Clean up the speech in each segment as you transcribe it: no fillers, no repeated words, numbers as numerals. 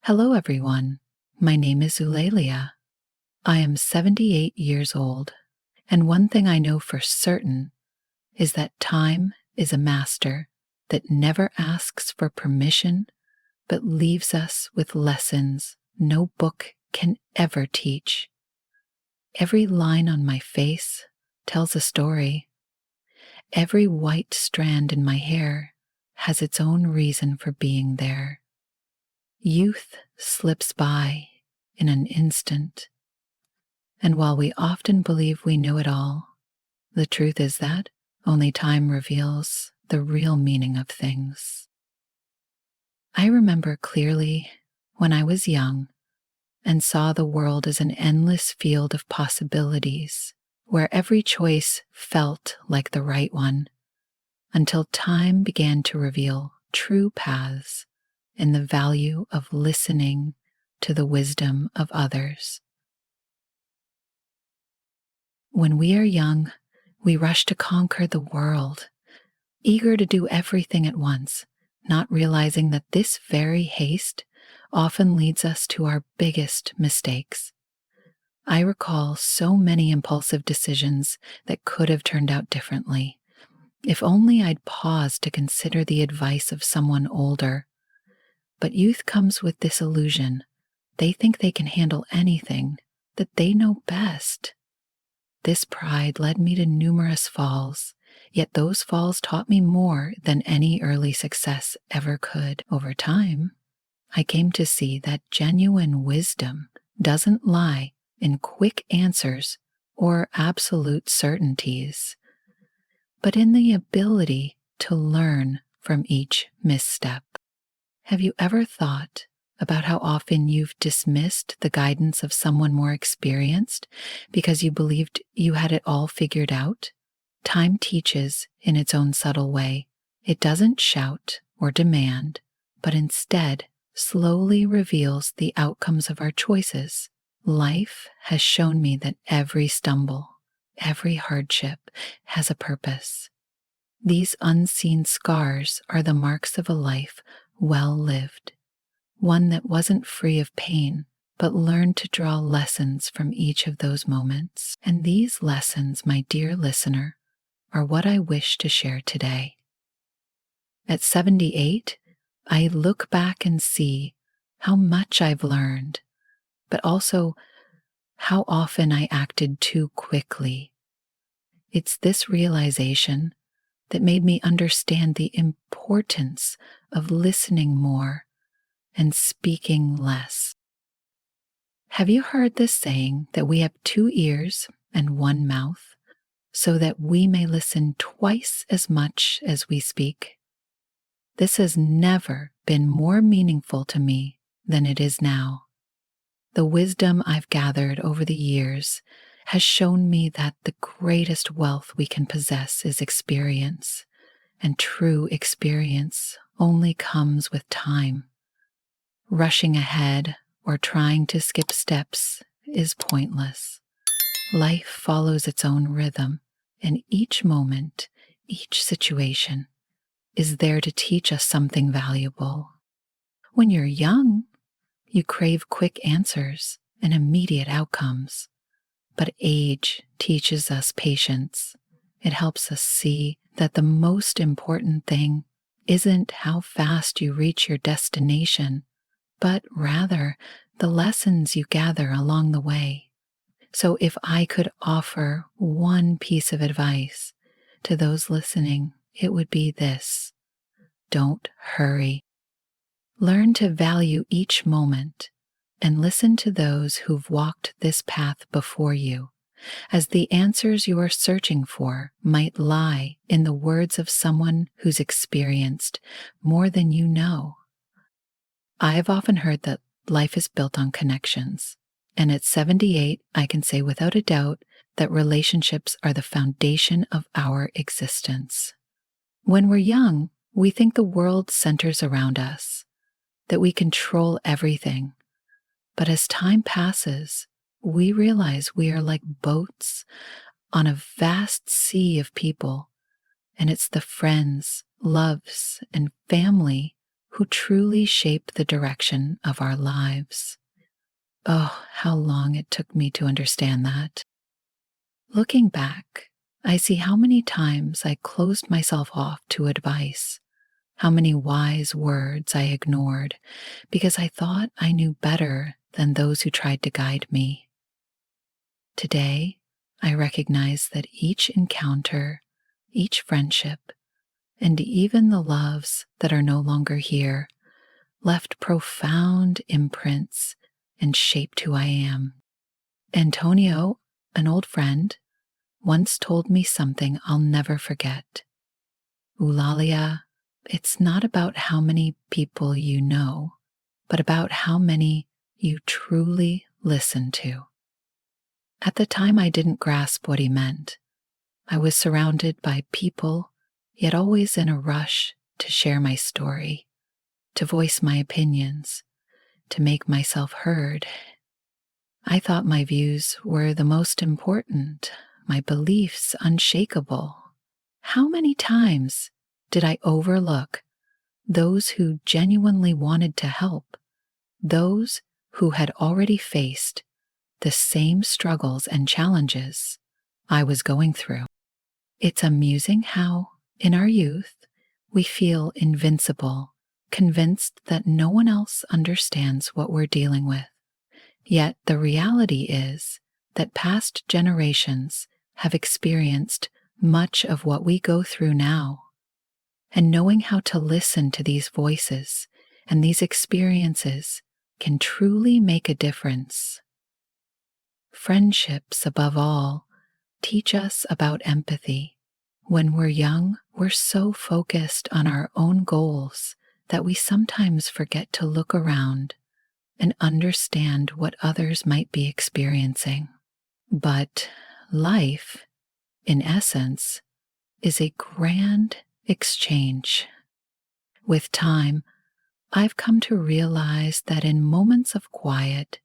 Hello, everyone. My name is Eulalia. I am 78 years old, and one thing I know for certain is that time is a master that never asks for permission but leaves us with lessons no book can ever teach. Every line on my face tells a story. Every white strand in my hair has its own reason for being there. Youth slips by in an instant, and while we often believe we know it all, the truth is that only time reveals the real meaning of things. I remember clearly when I was young and saw the world as an endless field of possibilities where every choice felt like the right one, until time began to reveal true paths and the value of listening to the wisdom of others. When we are young, we rush to conquer the world, eager to do everything at once, not realizing that this very haste often leads us to our biggest mistakes. I recall so many impulsive decisions that could have turned out differently. If only I'd paused to consider the advice of someone older. But youth comes with this illusion. They think they can handle anything, that they know best. This pride led me to numerous falls, yet those falls taught me more than any early success ever could. Over time, I came to see that genuine wisdom doesn't lie in quick answers or absolute certainties, but in the ability to learn from each misstep. Have you ever thought about how often you've dismissed the guidance of someone more experienced because you believed you had it all figured out? Time teaches in its own subtle way. It doesn't shout or demand, but instead slowly reveals the outcomes of our choices. Life has shown me that every stumble, every hardship has a purpose. These unseen scars are the marks of a life well lived, one that wasn't free of pain, but learned to draw lessons from each of those moments. And these lessons, my dear listener, are what I wish to share today. At 78, I look back and see how much I've learned, but also how often I acted too quickly. It's this realization that made me understand the importance of listening more and speaking less. Have you heard this saying that we have 2 ears and 1 mouth, so that we may listen twice as much as we speak? This has never been more meaningful to me than it is now. The wisdom I've gathered over the years has shown me that the greatest wealth we can possess is experience, and true experience only comes with time. Rushing ahead or trying to skip steps is pointless. Life follows its own rhythm, and each moment, each situation is there to teach us something valuable. When you're young, you crave quick answers and immediate outcomes. But age teaches us patience. It helps us see that the most important thing isn't how fast you reach your destination, but rather the lessons you gather along the way. So if I could offer one piece of advice to those listening, it would be this: don't hurry. Learn to value each moment and listen to those who've walked this path before you, as the answers you are searching for might lie in the words of someone who's experienced more than you know. I've often heard that life is built on connections, and at 78, I can say without a doubt that relationships are the foundation of our existence. When we're young, we think the world centers around us, that we control everything. But as time passes, we realize we are like boats on a vast sea of people, and it's the friends, loves, and family who truly shape the direction of our lives. Oh, how long it took me to understand that. Looking back, I see how many times I closed myself off to advice, how many wise words I ignored because I thought I knew better than those who tried to guide me. Today, I recognize that each encounter, each friendship, and even the loves that are no longer here left profound imprints and shaped who I am. Antonio, an old friend, once told me something I'll never forget. Eulalia, it's not about how many people you know, but about how many you truly listen to. At the time, I didn't grasp what he meant. I was surrounded by people, yet always in a rush to share my story, to voice my opinions, to make myself heard. I thought my views were the most important, my beliefs unshakable. How many times did I overlook those who genuinely wanted to help, those who had already faced the same struggles and challenges I was going through? It's amusing how, in our youth, we feel invincible, convinced that no one else understands what we're dealing with. Yet the reality is that past generations have experienced much of what we go through now. And knowing how to listen to these voices and these experiences can truly make a difference. Friendships, above all, teach us about empathy. When we're young, we're so focused on our own goals that we sometimes forget to look around and understand what others might be experiencing. But life, in essence, is a grand exchange. With time, I've come to realize that in moments of quiet,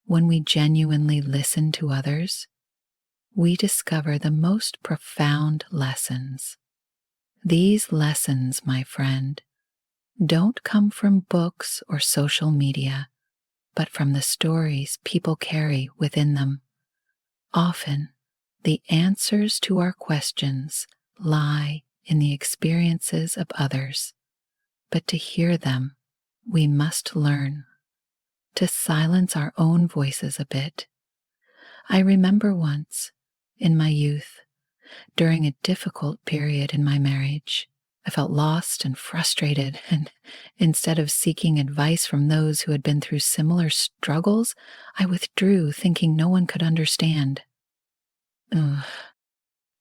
when we genuinely listen to others, we discover the most profound lessons. These lessons, my friend, don't come from books or social media, but from the stories people carry within them. Often, the answers to our questions lie in the experiences of others, but to hear them, we must learn to silence our own voices a bit. I remember once, in my youth, during a difficult period in my marriage, I felt lost and frustrated, and instead of seeking advice from those who had been through similar struggles, I withdrew, thinking no one could understand. Ugh.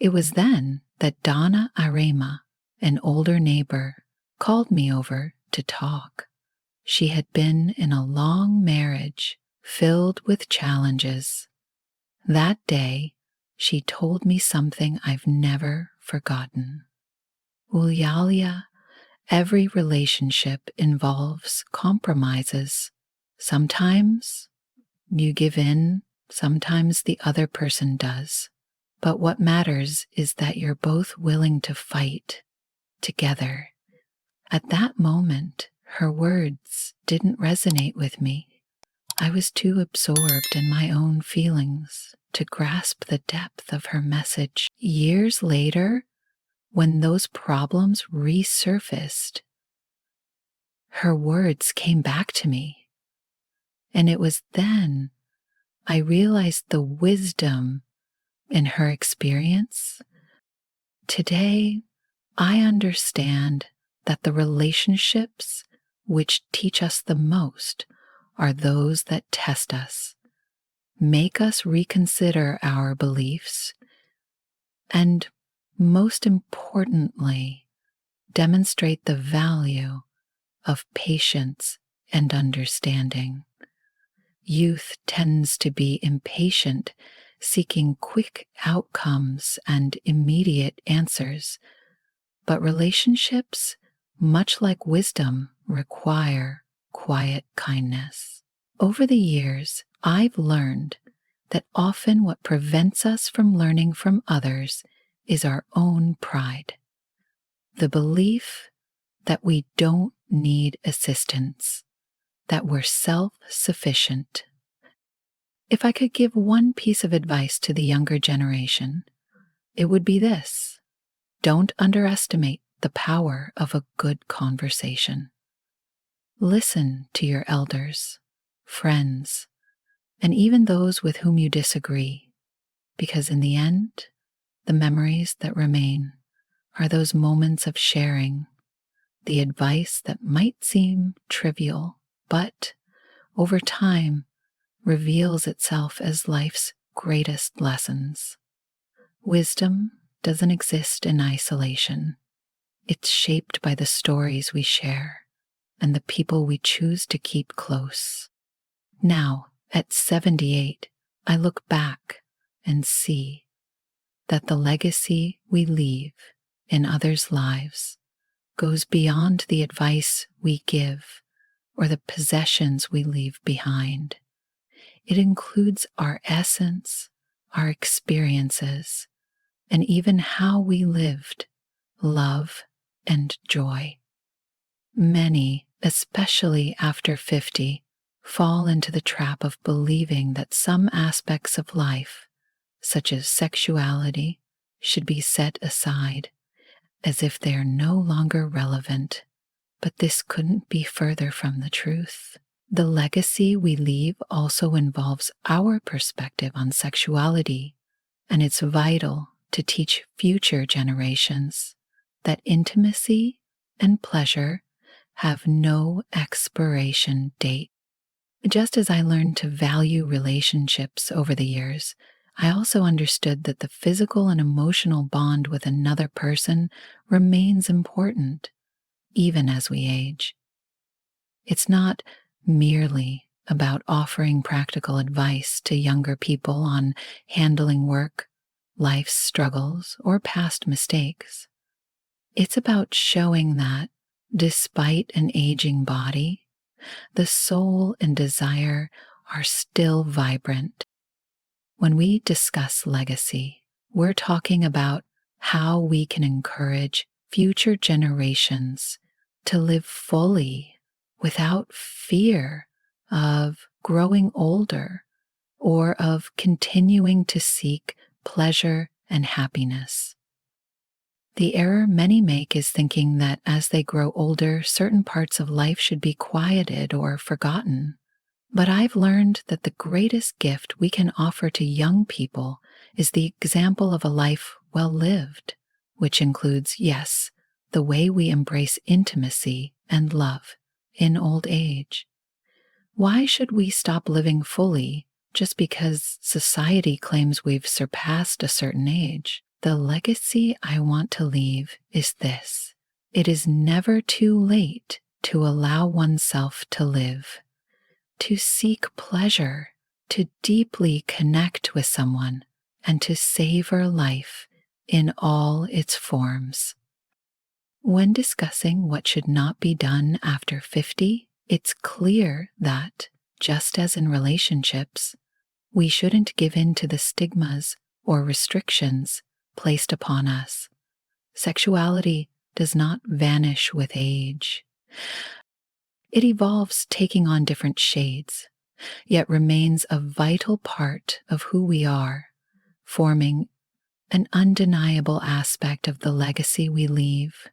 It was then that Donna Arema, an older neighbor, called me over to talk. She had been in a long marriage filled with challenges. That day, she told me something I've never forgotten. Eulalia, every relationship involves compromises. Sometimes you give in, sometimes the other person does. But what matters is that you're both willing to fight together. At that moment, her words didn't resonate with me. I was too absorbed in my own feelings to grasp the depth of her message. Years later, when those problems resurfaced, her words came back to me. And it was then I realized the wisdom in her experience. Today, I understand that the relationships which teach us the most are those that test us, make us reconsider our beliefs, and most importantly, demonstrate the value of patience and understanding. Youth tends to be impatient, seeking quick outcomes and immediate answers, but relationships, much like wisdom, require quiet kindness. Over the years, I've learned that often what prevents us from learning from others is our own pride. The belief that we don't need assistance, that we're self-sufficient. If I could give one piece of advice to the younger generation, it would be this: don't underestimate the power of a good conversation. Listen to your elders, friends, and even those with whom you disagree, because in the end, the memories that remain are those moments of sharing, the advice that might seem trivial, but over time reveals itself as life's greatest lessons. Wisdom doesn't exist in isolation. It's shaped by the stories we share and the people we choose to keep close. Now, at 78, I look back and see that the legacy we leave in others' lives goes beyond the advice we give or the possessions we leave behind. It includes our essence, our experiences, and even how we lived love and joy. Many, especially after 50, fall into the trap of believing that some aspects of life, such as sexuality, should be set aside, as if they are no longer relevant. But this couldn't be further from the truth. The legacy we leave also involves our perspective on sexuality, and it's vital to teach future generations that intimacy and pleasure have no expiration date. Just as I learned to value relationships over the years, I also understood that the physical and emotional bond with another person remains important, even as we age. It's not merely about offering practical advice to younger people on handling work, life's struggles, or past mistakes. It's about showing that, despite an aging body, the soul and desire are still vibrant. When we discuss legacy, we're talking about how we can encourage future generations to live fully without fear of growing older or of continuing to seek pleasure and happiness. The error many make is thinking that as they grow older, certain parts of life should be quieted or forgotten. But I've learned that the greatest gift we can offer to young people is the example of a life well lived, which includes, yes, the way we embrace intimacy and love in old age. Why should we stop living fully just because society claims we've surpassed a certain age? The legacy I want to leave is this: it is never too late to allow oneself to live, to seek pleasure, to deeply connect with someone, and to savor life in all its forms. When discussing what should not be done after 50, it's clear that, just as in relationships, we shouldn't give in to the stigmas or restrictions placed upon us. Sexuality does not vanish with age. It evolves, taking on different shades, yet remains a vital part of who we are, forming an undeniable aspect of the legacy we leave.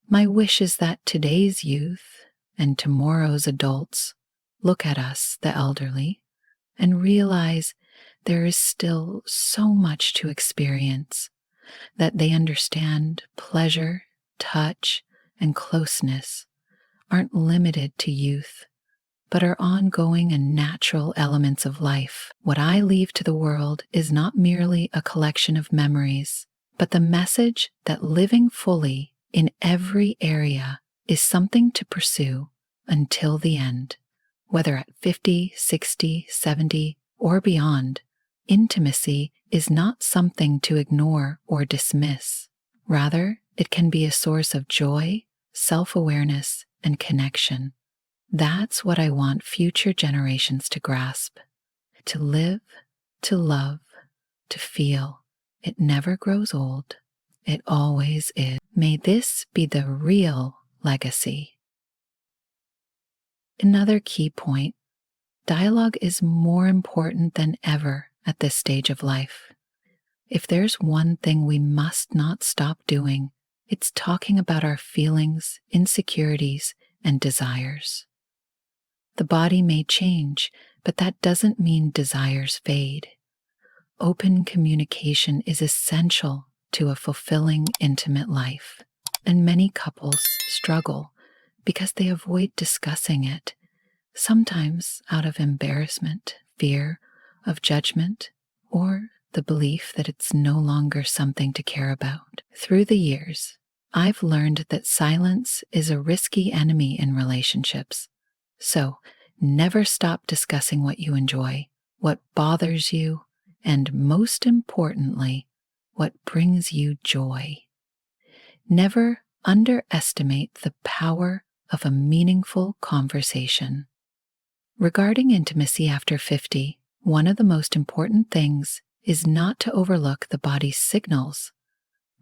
My wish is that today's youth and tomorrow's adults look at us, the elderly, and realize there is still so much to experience, that they understand pleasure, touch, and closeness aren't limited to youth, but are ongoing and natural elements of life. What I leave to the world is not merely a collection of memories, but the message that living fully in every area is something to pursue until the end. Whether at 50, 60, 70, or beyond, intimacy is not something to ignore or dismiss. Rather, it can be a source of joy, self-awareness, and connection. That's what I want future generations to grasp. To live, to love, to feel. It never grows old. It always is. May this be the real legacy. Another key point: dialogue is more important than ever at this stage of life. If there's one thing we must not stop doing, it's talking about our feelings, insecurities, and desires. The body may change, but that doesn't mean desires fade. Open communication is essential to a fulfilling, intimate life, and many couples struggle because they avoid discussing it, sometimes out of embarrassment, fear of judgment, or the belief that it's no longer something to care about. Through the years, I've learned that silence is a risky enemy in relationships. So, never stop discussing what you enjoy, what bothers you, and most importantly, what brings you joy. Never underestimate the power of a meaningful conversation. Regarding intimacy after 50, one of the most important things is not to overlook the body's signals.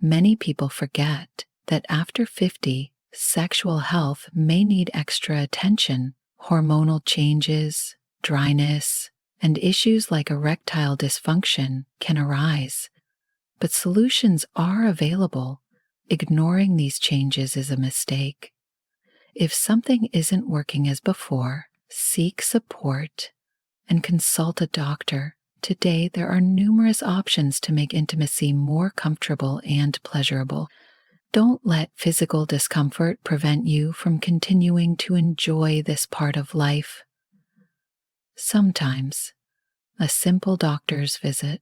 Many people forget that after 50, sexual health may need extra attention. Hormonal changes, dryness, and issues like erectile dysfunction can arise, but solutions are available. Ignoring these changes is a mistake. If something isn't working as before, seek support and consult a doctor. Today, there are numerous options to make intimacy more comfortable and pleasurable. Don't let physical discomfort prevent you from continuing to enjoy this part of life. Sometimes, a simple doctor's visit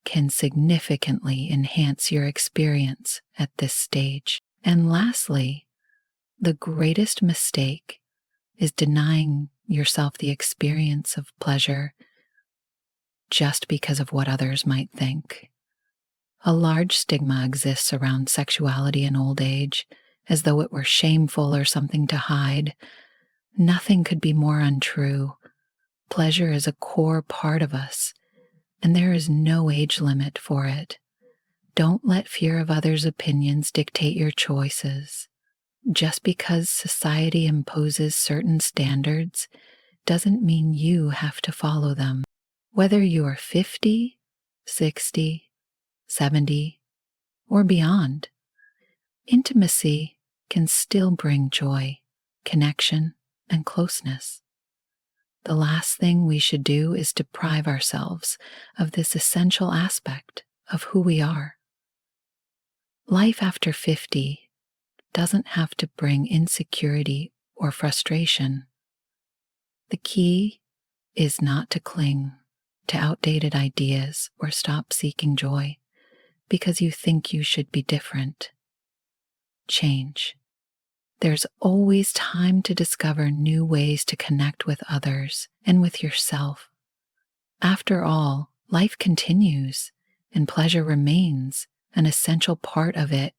can significantly enhance your experience at this stage. And lastly, the greatest mistake is denying yourself the experience of pleasure just because of what others might think. A large stigma exists around sexuality in old age, as though it were shameful or something to hide. Nothing could be more untrue. Pleasure is a core part of us, and there is no age limit for it. Don't let fear of others' opinions dictate your choices. Just because society imposes certain standards doesn't mean you have to follow them. Whether you are 50, 60, 70, or beyond, intimacy can still bring joy, connection, and closeness. The last thing we should do is deprive ourselves of this essential aspect of who we are. Life after 50 doesn't have to bring insecurity or frustration. The key is not to cling to outdated ideas or stop seeking joy because you think you should be different. Change. There's always time to discover new ways to connect with others and with yourself. After all, life continues, and pleasure remains an essential part of it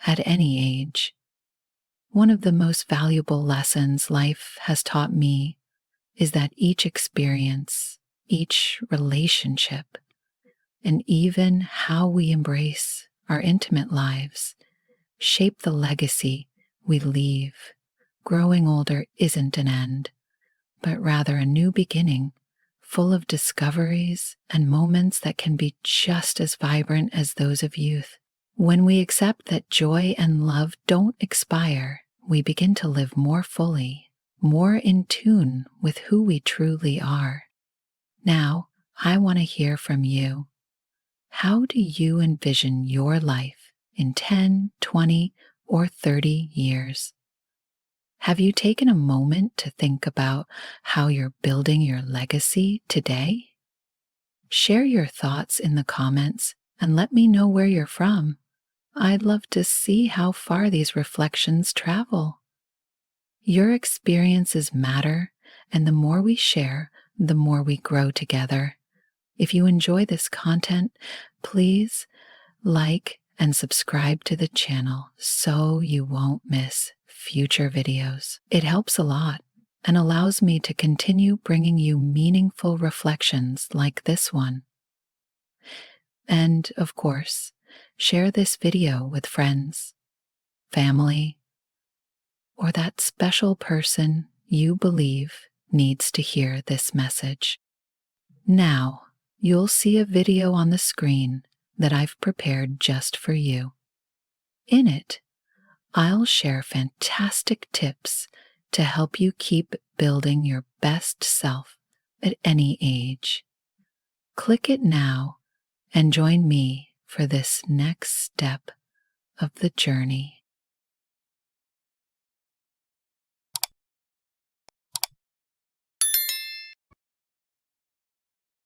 at any age. One of the most valuable lessons life has taught me is that each experience, each relationship, and even how we embrace our intimate lives shape the legacy we leave. Growing older isn't an end, but rather a new beginning, full of discoveries and moments that can be just as vibrant as those of youth. When we accept that joy and love don't expire, we begin to live more fully, more in tune with who we truly are. Now, I want to hear from you. How do you envision your life in 10, 20, or 30 years? Have you taken a moment to think about how you're building your legacy today? Share your thoughts in the comments and let me know where you're from. I'd love to see how far these reflections travel. Your experiences matter, and the more we share, the more we grow together. If you enjoy this content, please like and subscribe to the channel so you won't miss future videos. It helps a lot and allows me to continue bringing you meaningful reflections like this one. And, of course, share this video with friends, family, or that special person you believe needs to hear this message. Now, you'll see a video on the screen that I've prepared just for you. In it, I'll share fantastic tips to help you keep building your best self at any age. Click it now and join me for this next step of the journey.